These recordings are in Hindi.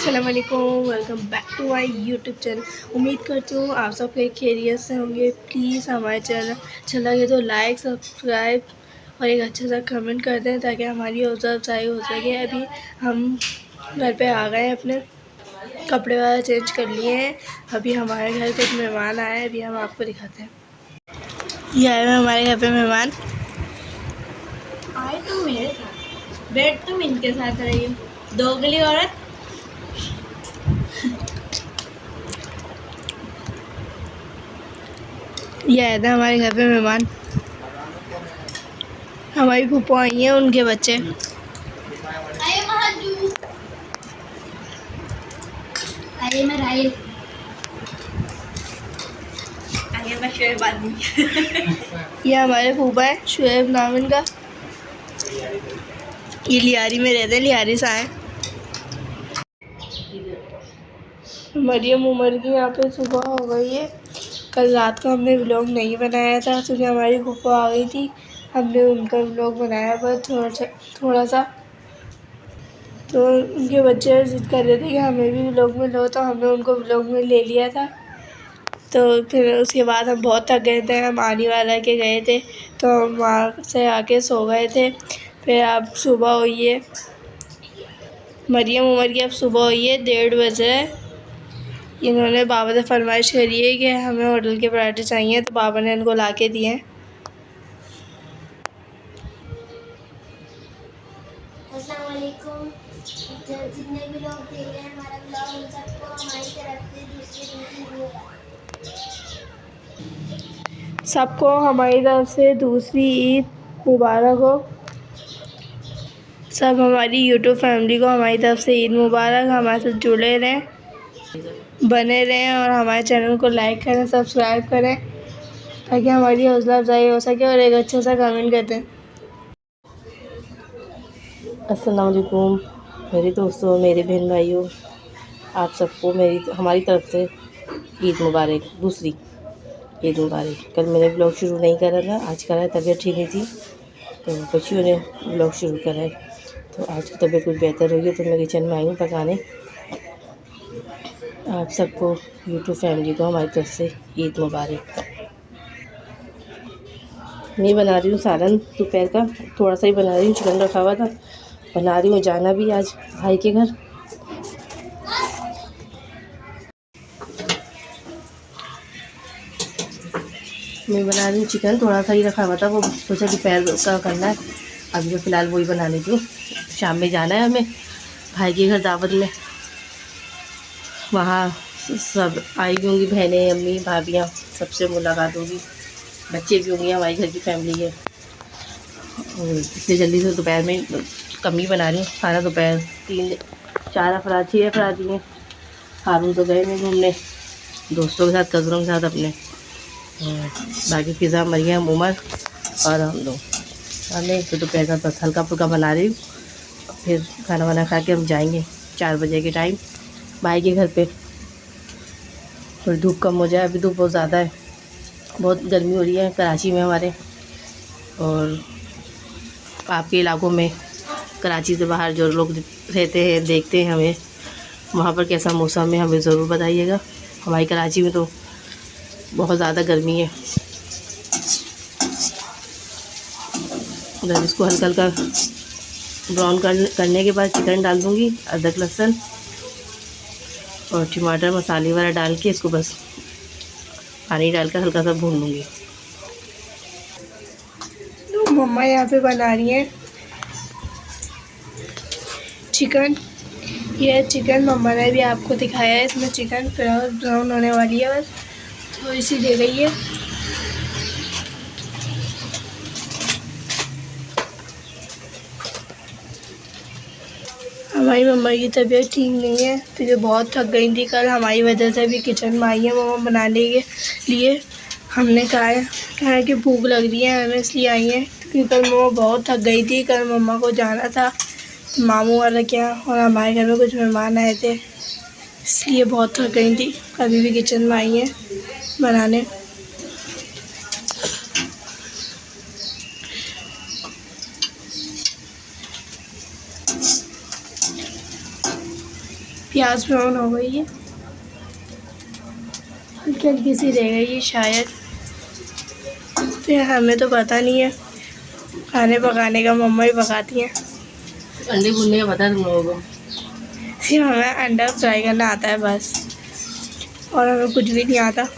अस्सलाम वालेकुम, welcome back to my YouTube channel. उम्मीद करती हूँ आप सब खैरियत से होंगे। प्लीज़ हमारे चैनल अच्छा लगे तो लाइक, सब्सक्राइब और एक अच्छा सा कमेंट कर दें ताकि हमारी हौसला अफजाई हो सके। अभी हम घर पे आ गए हैं, अपने कपड़े वगैरह चेंज कर लिए हैं। अभी हमारे घर कुछ मेहमान आए हैं, अभी हम आपको दिखाते हैं। ये आए हैं हमारे घर पे मेहमान। आए तुम मेरे साथ, बैठ तुम इनके साथ रही हो, दोगली औरत। ये आए थे हमारे घर पे मेहमान, हमारी फूफा आई हैं, उनके बच्चे। आइए मैं राइल, आइए मैं शेर बानी। ये हमारे फूफा है, शुएब नाम इनका। ये लियारी में रहते हैं, लियारी से आए। मरियम उमर की यहाँ पे सुबह हो गई है। कल रात को हमने व्लॉग नहीं बनाया था क्योंकि हमारी फूफा आ गई थी। हमने उनका व्लॉग बनाया पर थोड़ा सा। तो उनके बच्चे ज़िद कर रहे थे कि हमें भी व्लॉग में लो, तो हमने उनको व्लॉग में ले लिया था। तो फिर उसके बाद हम बहुत थक गए थे, हम आने वाला के गए थे, तो हम वहाँ से आके सो गए थे। फिर अब सुबह हुई है, मरियम उमर की अब सुबह हुई है, 1:30 बजे। इन्होंने बाबा से फरमाइश करी है कि हमें होटल के पराठे चाहिए, तो बाबा ने इनको ला के दिए हैं। अस्सलाम वालेकुम, जितने भी लोग देख रहे हैं हमारा ब्लॉग, उन सबको हमारी तरफ से दूसरे दिन की सबको हमारी तरफ से दूसरी ईद मुबारक हो। सब हमारी यूट्यूब फैमिली को हमारी तरफ से ईद मुबारक। हमारे साथ जुड़े रहें, बने रहें और हमारे चैनल को लाइक करें, सब्सक्राइब करें ताकि हमारी हौसला अफजाई हो सके, और एक अच्छा सा कमेंट कर दें। अस्सलाम वालेकुम मेरे दोस्तों, मेरे बहन भाइयों, आप सबको हमारी तरफ से ईद मुबारक, दूसरी ईद मुबारक। कल मैंने ब्लॉग शुरू नहीं करा था, आज करा है, तबीयत ठीक नहीं थी तो बच्चियों ने ब्लॉग शुरू करा है। तो आज की तबीयत कुछ बेहतर हुई है तो मैं किचन में आई हूँ पकाने। आप सबको यूट्यूब फैमिली को हमारी तरफ से ईद मुबारक। मैं बना रही हूँ सालन दोपहर का, थोड़ा सा ही बना रही हूँ, चिकन रखा हुआ था, बना रही हूँ। जाना भी आज भाई के घर। मैं बना रही हूँ चिकन, थोड़ा सा ही रखा हुआ था, वो सोचा दोपहर का करना है। अभी तो फ़िलहाल वही बना लेती हूँ। शाम में जाना है हमें भाई के घर दावत में, वहाँ सब आई होंगी, बहनें, अम्मी, भाभियाँ, सबसे मुलाकात होगी, बच्चे भी होंगे, हमारी घर की फैमिली है। इसलिए जल्दी से दोपहर में कम ही बना रही हूँ खाना। दोपहर 4 अफराद 6 अफराद ही हैं। हारून तो गए नहीं घूमने दोस्तों के साथ, कज़नों के साथ अपने, और बाकी फ़िज़ा, मरियम, उमर और हम लोग। हमने तो दोपहर का बस हल्का फुल्का बना रही हूँ। फिर खाना वाना खा के हम जाएंगे 4 बजे के टाइम भाई के घर पे। थोड़ी धूप कम हो जाए, अभी धूप बहुत ज़्यादा है, बहुत गर्मी हो रही है कराची में हमारे। और आपके इलाकों में, कराची से बाहर जो लोग रहते हैं, देखते हैं हमें, वहाँ पर कैसा मौसम है हमें ज़रूर बताइएगा। हमारी कराची में तो बहुत ज़्यादा गर्मी है। उधर इसको हल्का हल्का ब्राउन करने के बाद चिकन डाल दूँगी, अदरक लहसुन और टमाटर मसाले वगैरह डाल के इसको बस पानी डालकर हल्का सा भून लूँगी। तो मम्मा यहाँ पे बना रही हैं चिकन। ये चिकन मम्मा ने भी आपको दिखाया है, इसमें चिकन ब्राउन होने वाली है, बस थोड़ी सी दे रही है। हमारी मम्मा की तबीयत ठीक नहीं है तो ये बहुत थक गई थी कल, हमारी वजह से भी किचन में आई है मम्मा बनाने के लिए। हमने कहा कि भूख लग रही है हमें, इसलिए आई हैं क्योंकि कल मम्मा बहुत थक गई थी। कल मम्मा को जाना था मामू वाला क्या, और हमारे घर में कुछ मेहमान आए थे, इसलिए बहुत थक गई थी। अभी भी किचन में आई हैं बनाने। प्याज ब्राउन हो गई है, हल्की हल्की सी रह गई है शायद, तो हमें तो पता नहीं है, खाने पकाने का मम्मा ही पकाती हैं। अंडे भुनने का पता है तुम लोगों को? सिर्फ हमें अंडा फ्राई करना आता है बस, और हमें कुछ भी नहीं आता।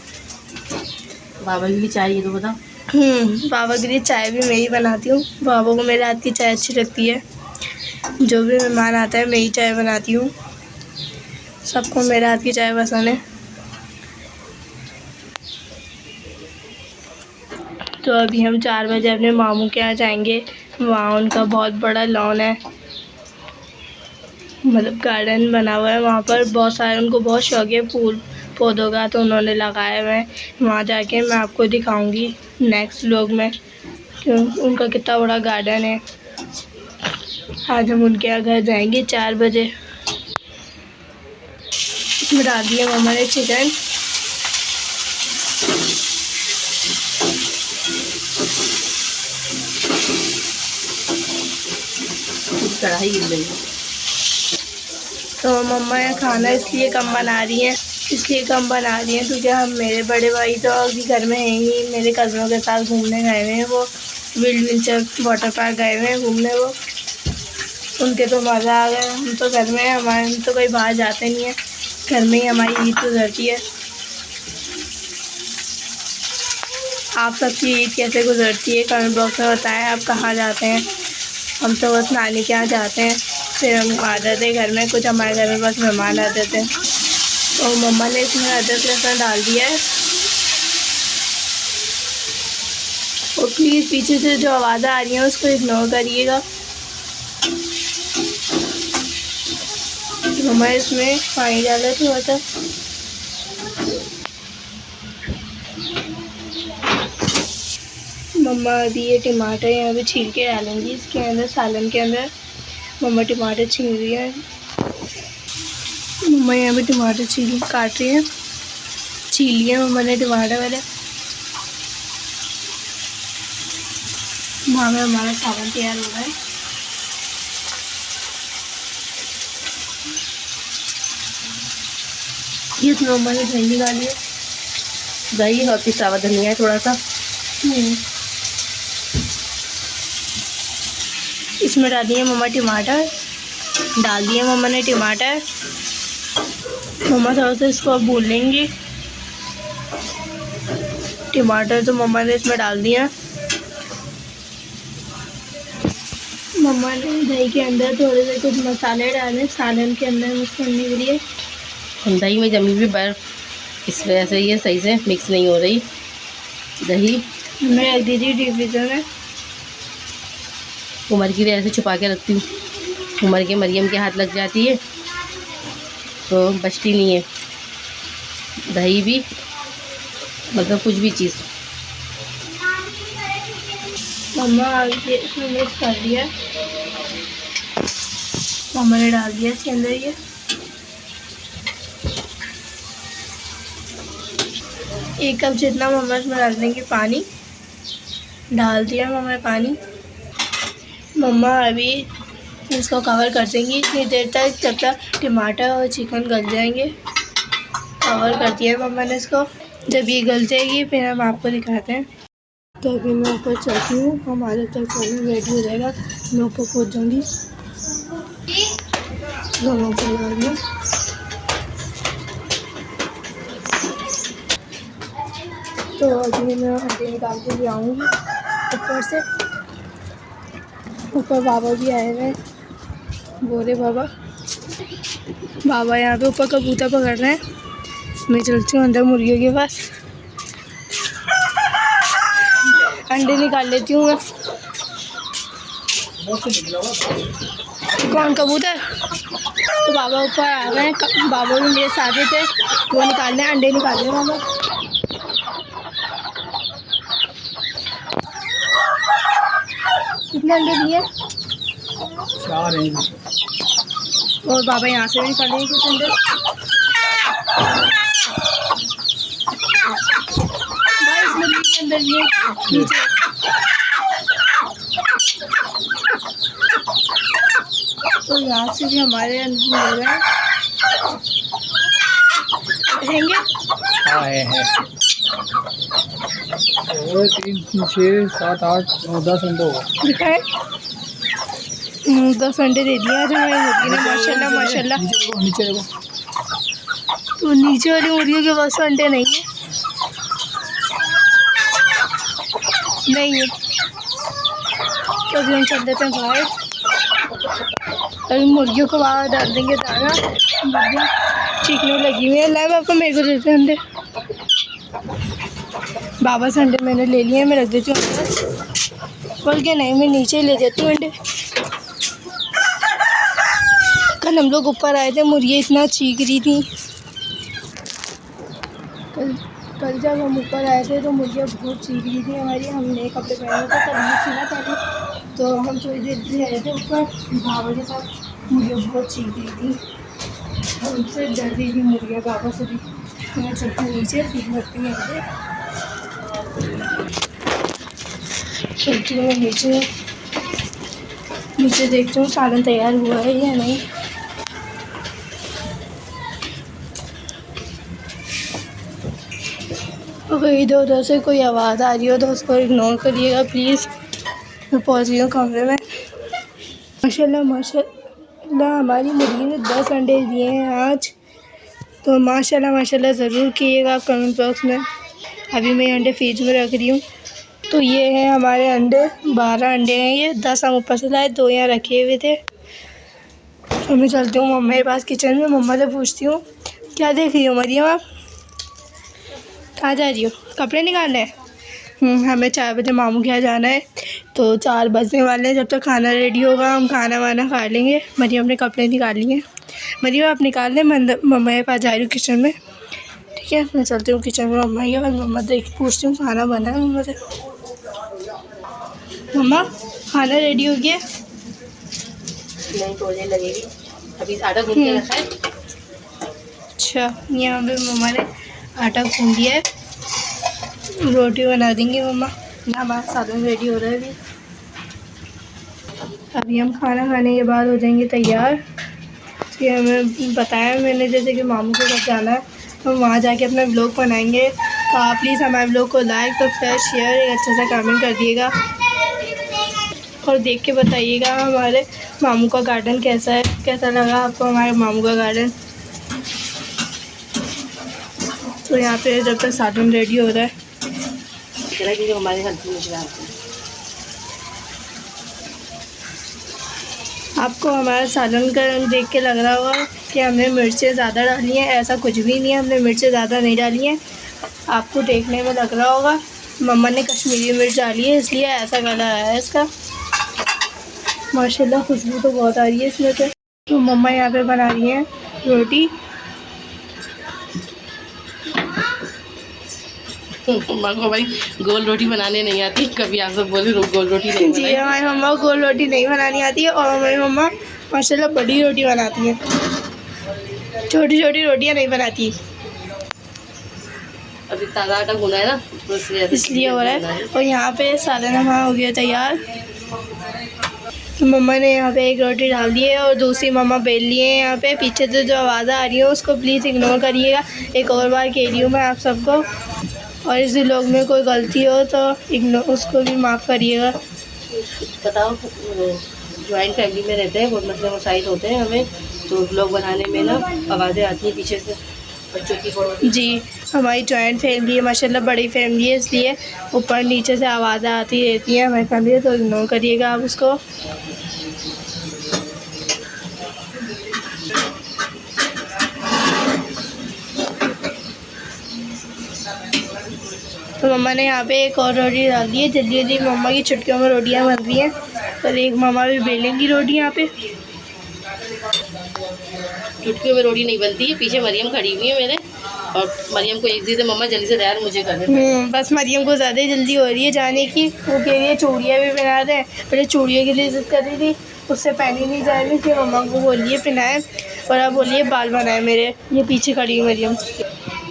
बाबा की भी चाय ये तो बताओ। बाबा के लिए चाय भी मैं ही बनाती हूँ। बाबा को मेरे हाथ की चाय अच्छी लगती है। जो भी मेहमान आता है मैं ही चाय बनाती हूँ। सबको मेरे हाथ की चाय पसंद है। तो अभी हम 4 बजे अपने मामू के यहाँ जाएंगे। वहाँ उनका बहुत बड़ा लॉन है, मतलब गार्डन बना हुआ है। वहाँ पर बहुत सारे, उनको बहुत शौक है फूल पौधों का, तो उन्होंने लगाया हुआ है। वहाँ जाके मैं आपको दिखाऊंगी नेक्स्ट व्लॉग में कि उनका कितना बड़ा गार्डन है। आज हम उनके यहाँ घर जाएंगे 4 बजे। इसमें डाल दिया मम्मा ने चिकन। कढ़ाई गिर गई। तो मम्मा ये खाना इसलिए कम बना रही हैं, क्योंकि हम, मेरे बड़े भाई तो अभी घर में हैं ही। मेरे कज़नों के साथ घूमने गए हुए हैं, वो विल्ड वाटर पार्क गए हुए हैं घूमने। वो उनके तो मज़ा आ गया। हम तो घर में हैं, हमारे तो कोई बाहर जाते नहीं है, घर में ही हमारी ईद गुजरती है। आप सबकी ईद कैसे गुजरती है कमेंट बॉक्स में बताएं, आप कहाँ जाते हैं। हम तो बस नानी के यहाँ जाते हैं, फिर हम आ जाते हैं घर में। कुछ हमारे घर में बस मेहमान आ जाते हैं। तो मम्मा ने इसमें अदरक लहसुन डाल दिया है। और प्लीज़ पीछे से जो आवाज़ें आ रही हैं उसको इग्नोर करिएगा। मम्मा इसमें पानी डाला थोड़ा सा। मम्मा अभी ये टमाटर यहाँ पे छील के डालेंगी इसके अंदर, सालन के अंदर। मम्मा टमाटर छील रही है। मम्मा यहाँ पे टमाटर काट रही है। छील लिए मम्मा ने टमाटर वाले। वहाँ में हमारा सालन तैयार हो रहा है। ये तो मम्मा ने दही निकाली है। दही और पिसा हुआ धनिया है थोड़ा सा। इसमें डाल दिए मम्मा टमाटर। डाल दिए मम्मा ने टमाटर। मम्मा थोड़ा सा इसको अब भून लेंगी। टमाटर तो मम्मा ने इसमें डाल दिया। मम्मा ने दही के अंदर थोड़े से कुछ मसाले डाले सालन के अंदर मिक्स करने के लिए। दही में जमी हुई बर्फ़, इस वजह से ये सही से मिक्स नहीं हो रही दही। मैं रख दीजिए डीप फ्रीजर में। उमर की वजह से छुपा के रखती हूँ। उमर के मरियम के हाथ लग जाती है तो बचती नहीं है दही भी, मतलब कुछ भी चीज़। मम्मा आगे इसमें मिक्स कर दिया। मम्मा ने डाल दिया इसके अंदर ये। एक कप जितना मम्मा इसमें डाल देंगे पानी। डाल दिया मम्मा ने पानी। मम्मा अभी इसको कवर कर देंगी इतनी देर तक, जब तक टमाटर और चिकन गल जाएंगे। कवर कर दिया मम्मा ने इसको। जब ये गल जाएगी फिर हम आपको दिखाते हैं। तो अभी मैं ऊपर चलती हूँ, हमारे तक चलने रेडी हो जाएगा। मैं ऊपर पहुँच जाऊँगी। दोनों को लगा दिया। तो अभी मैं अंडे निकाल के ले आऊँगी ऊपर से। ऊपर बाबा भी आए हुए हैं, गोरे बाबा। बाबा यहाँ पे ऊपर कबूतर पकड़ रहे हैं। मैं चलती हूँ अंदर मुर्गियों के पास, अंडे निकाल लेती हूँ मैं। कौन कबूतर? तो बाबा ऊपर आ गए हैं। बाबा भी मेरे साथ ही थे, वो निकालने अंडे निकालने बाबा। कितने अंडे दिए? 4 हैं। और बाबा यहाँ से भी निकालेंगे कुछ अंडे। भाई इस मुर्गी के अंदर ये नीचे। तो यहाँ से भी हमारे अंडे मिल गए। आए हैं। और 3, 6, 7, 8, 9, 10 अंडे हो गए। दिखाए 10 अंडे दे दिए आज हमारी मुर्गी ने, माशाल्लाह माशाल्लाह। नीचे देखो। तो नीचे वाली मुर्गियों के पास अंडे नहीं है, नहीं है। तो अभी हम चल देते हैं बाहर, अभी मुर्गियों को बाहर डाल देंगे दाना। मुर्गियाँ चीखने लगी हुई है। ला पापा मेरे को देते हैं अंडे। बाबा से अंडे मैंने ले लिए हैं, मैं रख देती हूँ अंदर। बोल के नहीं, मैं नीचे ही ले जाती हूँ अंडे। कल हम लोग ऊपर आए थे, मुर्गियाँ इतना चीख रही थी। कल जब हम ऊपर आए थे तो मुर्गियाँ बहुत चीख रही थी हमारी। हम नए कपड़े पहने थे, कल नहीं छीना पहले, तो हम थोड़ी देर आए थे ऊपर बाबा के साथ। मुर्गियाँ बहुत चीख रही थी, उनसे डर रही थी मुर्गियाँ बाबा से भी। तो मैं चलती हूँ नीचे, फिर भरती हैं अंडे। चलती हूँ नीचे, नीचे देखती हूँ सालन तैयार हुआ है या नहीं। अगर इधर उधर से कोई आवाज़ आ रही हो तो उसको इग्नोर करिएगा प्लीज़। मैं पहुँच गई हूँ कमरे में। माशाल्लाह माशाल्लाह हमारी मुर्गी ने 10 अंडे दिए हैं आज, तो माशाल्लाह माशाल्लाह ज़रूर कीजिएगा आप कमेंट बॉक्स में। अभी मैं अंडे फ्रिज में रख रही हूँ। तो ये हैं हमारे अंडे, 12 अंडे हैं ये, 10 हम ऊपर से लाए, 2 यहाँ रखे हुए थे। तो मैं चलती हूँ मम्मा के पास किचन में, मम्मा से पूछती हूँ क्या देख रही हो मरियम आप, कहाँ जा रही हो, कपड़े निकालने हैं? हमें 4 बजे मामू के यहाँ जाना है, तो 4 बजने वाले हैं। जब तक खाना रेडी होगा हम खाना वाना खा लेंगे। मरियम ने कपड़े निकाल लिए हैं। मरियम आप निकाल लें, मैं मम्मा के पास जा रही हूँ किचन में, ठीक है? मैं चलती हूँ किचन में मम्मा के पास। मम्मा देख पूछती हूँ खाना बना है मम्मा से। मम्मा खाना रेडी हो गया? नहीं, थोड़ी लगेगी, अभी आटा गूंथ के रखा है। अच्छा, यहाँ पे मम्मा ने आटा गूंथ दिया है, रोटी बना देंगी मम्मा। हमारा सालन रेडी हो रहा है अभी। अभी हम खाना खाने के बाद हो जाएंगे तैयार। तो ये हमें बताया मैंने जैसे कि मामू के साथ जाना है, तो वहाँ जाके अपना व्लॉग बनाएंगे। तो आप प्लीज़ हमारे व्लॉग को लाइक, सब्सक्राइब, शेयर, एक अच्छा सा कमेंट कर दिएगा और देख के बताइएगा हमारे मामू का गार्डन कैसा है, कैसा लगा आपको हमारे मामू का गार्डन। तो यहाँ पे जब तक सालन रेडी हो रहा है, जो हमारे घर की मुझे आपको हमारा सालन का रंग देख के लग रहा होगा कि हमने मिर्चें ज़्यादा डाली हैं। ऐसा कुछ भी नहीं है, हमने मिर्चें ज़्यादा नहीं डाली हैं। आपको देखने में लग रहा होगा मम्मा ने कश्मीरी मिर्च डाली है, इसलिए ऐसा कलर आया है इसका। माशाल्लाह खुशबू तो बहुत आ रही है इसमें से। तो मम्मा यहाँ पे बना रही हैं रोटी। मम्मा को भाई गोल रोटी बनाने नहीं आती, कभी आप सब बोले गोल रोटी नहीं जी हमारी मम्मा को गोल रोटी नहीं बनानी आती है, और हमारी मम्मा माशाल्लाह बड़ी रोटी बनाती हैं, छोटी छोटी रोटियाँ नहीं बनाती। अभी ताज़ा आटा गूंदा है ना, तो इसलिए हो रहा है। और यहाँ पे सालन हमारा हो गया तैयार। तो मम्मा ने यहाँ पे एक रोटी डाल दी है और दूसरी मम्मा बेल लिए हैं। यहाँ पे पीछे से जो आवाज़ आ रही है उसको प्लीज़ इग्नोर करिएगा। एक और बार कह रही हूँ मैं आप सबको, और इस व्लॉग में कोई गलती हो तो इग्नोर, उसको भी माफ़ करिएगा। बताओ, जॉइंट फैमिली में रहते हैं, बहुत मसले मसाइल होते हैं हमें, तो व्लॉग बनाने में ना आवाज़ें आती हैं पीछे से बच्चों की। जी हमारी जॉइंट फैमिली है माशाल्लाह, बड़ी फैमिली है, इसलिए ऊपर नीचे से आवाज़ें आती रहती हैं हमारी फैमिली, तो इग्नोर करिएगा आप उसको। तो मम्मा ने यहाँ पे एक और रोटी डाल दी है। जल्दी जल्दी मम्मा की चुटकियों में रोटियाँ बन रही हैं, और एक मम्मा भी बेलेंगी रोटी यहाँ पे। चुटकियों में रोटी नहीं बनती है, पीछे मरियम खड़ी हुई है मेरे, और मरियम को एक दी मम्मा जल्दी से तैयार मुझे कर दे। बस मरियम को ज़्यादा जल्दी हो रही है जाने की। वो कह रही है चूड़ियाँ भी पहना दें, पहले चूड़ियों के लिए ज़िद कर रही थी, उससे पहनी नहीं जा रही थी। मम्मा को बोलिए पहनाए, और अब बोलिए बाल बनाए मेरे। ये पीछे खड़ी है मरियम,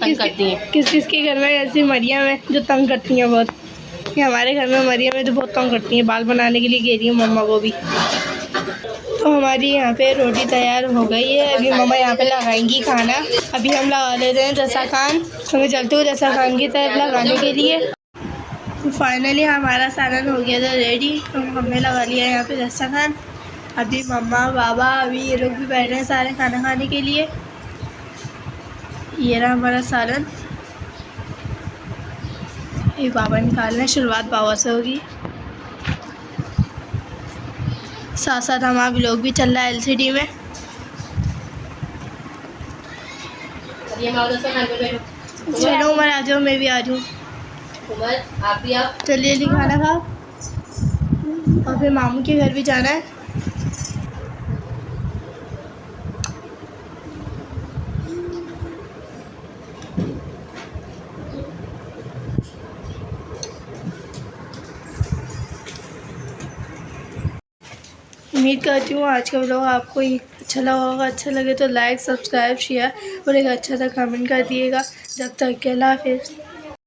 तंग करती हैं। किस के घर में ऐसी मरियम है जो तंग करती हैं बहुत। ये हमारे घर में मरियम है जो बहुत तंग करती हैं, बाल बनाने के लिए कह रही है मम्मा को भी। तो हमारी यहाँ पे रोटी तैयार हो गई है। अभी मम्मा यहाँ पे लगाएंगी खाना। अभी हम लगा लेते हैं दस्तरखान, तो मैं चलती हूँ दस्तरखान की तरफ लगाने के लिए। तो फाइनली हमारा सालन हो गया था रेडी, तो हमने लगा लिया यहाँ पे दस्तरखान। अभी मम्मा बाबा अभी ये लोग भी बैठ रहे हैं सारे खाना खाने के लिए। ये रहा हमारा सालन। ये बाबा निकाल रहे हैं, शुरुआत बाबा से होगी। साथ साथ हमारा व्लॉग भी चल रहा है LCD में। चलो उमर आ जाओ, मैं भी आ जाऊँ। उमर आप भी आओ। चलिए खाना खाओ और फिर मामू के घर भी जाना है। उम्मीद करती हूँ आज का व्लॉग आपको अच्छा लगा होगा। अच्छा लगे तो लाइक, सब्सक्राइब, शेयर और एक अच्छा सा कमेंट कर दिएगा। जब तक के अल्लाह हाफिज़।